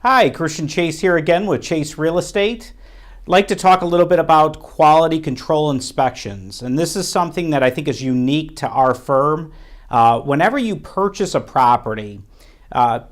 Hi, Christian Chase here again with Chase Real Estate. I'd like to talk a little bit about quality control inspections. And this is something that I think is unique to our firm. Whenever you purchase a property,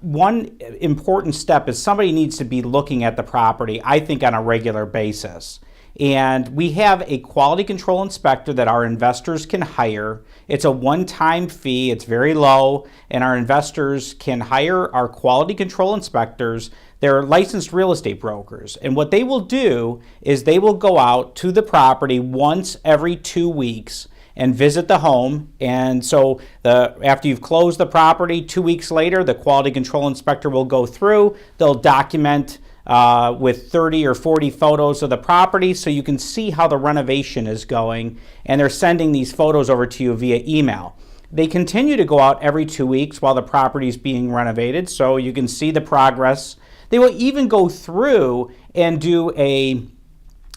one important step is somebody needs to be looking at the property, I think, on a regular basis. And we have a quality control inspector that our investors can hire. It's a one-time fee, it's very low, and our investors can hire our quality control inspectors. They're licensed real estate brokers. And what they will do is they will go out to the property once every 2 weeks and visit the home. And so after you've closed the property, 2 weeks later, the quality control inspector will go through. They'll document with 30 or 40 photos of the property so you can see how the renovation is going, and they're sending these photos over to you via email. They continue to go out every 2 weeks while the property is being renovated so you can see the progress. They will even go through and do a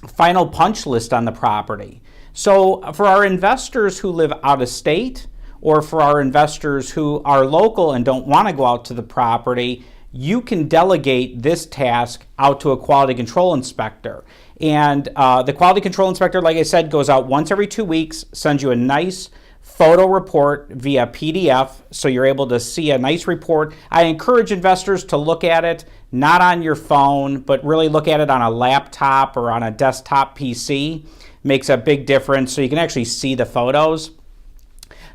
final punch list on the property. So for our investors who live out of state, or for our investors who are local and don't want to go out to the property, you can delegate this task out to a quality control inspector. And the quality control inspector, like I said, goes out once every 2 weeks, sends you a nice photo report via PDF, so you're able to see a nice report. I encourage investors to look at it, not on your phone, but really look at it on a laptop or on a desktop PC. Makes a big difference, so you can actually see the photos.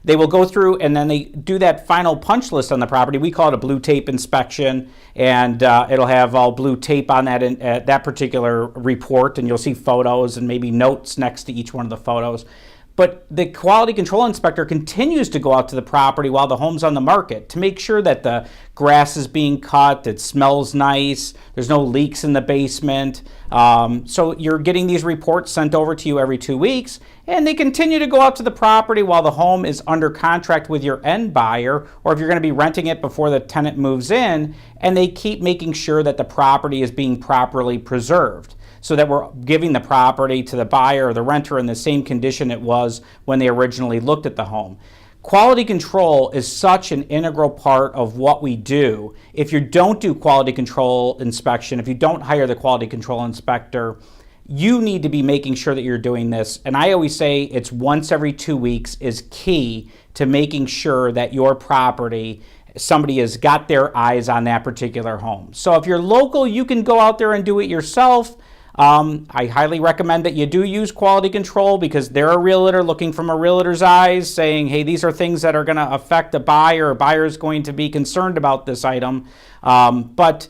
They will go through and then they do that final punch list on the property. We call it a blue tape inspection, and it'll have all blue tape on that particular report, and you'll see photos and maybe notes next to each one of the photos. But the quality control inspector continues to go out to the property while the home's on the market to make sure that the grass is being cut, it smells nice, there's no leaks in the basement. So you're getting these reports sent over to you every 2 weeks, and they continue to go out to the property while the home is under contract with your end buyer, or if you're going to be renting it before the tenant moves in, and they keep making sure that the property is being properly preserved, so that we're giving the property to the buyer or the renter in the same condition it was when they originally looked at the home. Quality control is such an integral part of what we do. If you don't do quality control inspection, if you don't hire the quality control inspector, you need to be making sure that you're doing this. And I always say it's once every 2 weeks is key to making sure that your property, somebody has got their eyes on that particular home. So if you're local, you can go out there and do it yourself. I highly recommend that you do use quality control, because they're a realtor looking from a realtor's eyes, saying, hey, these are things that are going to affect a buyer. A buyer is going to be concerned about this item. But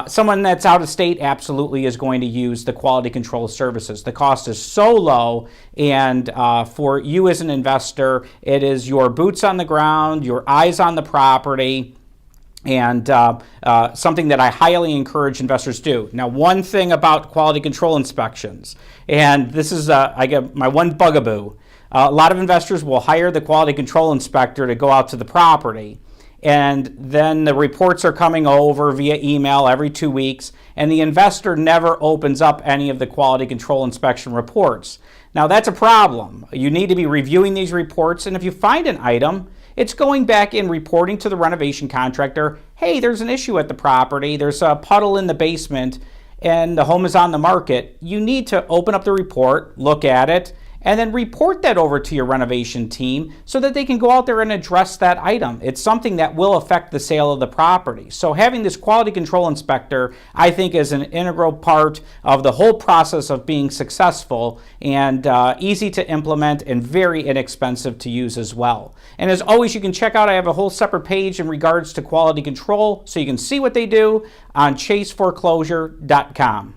someone that's out of state absolutely is going to use the quality control services. The cost is so low, and for you as an investor, it is your boots on the ground, your eyes on the property, and something that I highly encourage investors do. Now, one thing about quality control inspections, and this is I get my one bugaboo, a lot of investors will hire the quality control inspector to go out to the property, and then the reports are coming over via email every 2 weeks, and the investor never opens up any of the quality control inspection reports. Now, that's a problem. You need to be reviewing these reports, and if you find an item, it's going back and reporting to the renovation contractor, hey, there's an issue at the property, there's a puddle in the basement, and the home is on the market. You need to open up the report, look at it, and then report that over to your renovation team so that they can go out there and address that item. It's something that will affect the sale of the property. So having this quality control inspector, I think, is an integral part of the whole process of being successful, and easy to implement and very inexpensive to use as well. And as always, you can check out, I have a whole separate page in regards to quality control so you can see what they do on chaseforeclosure.com.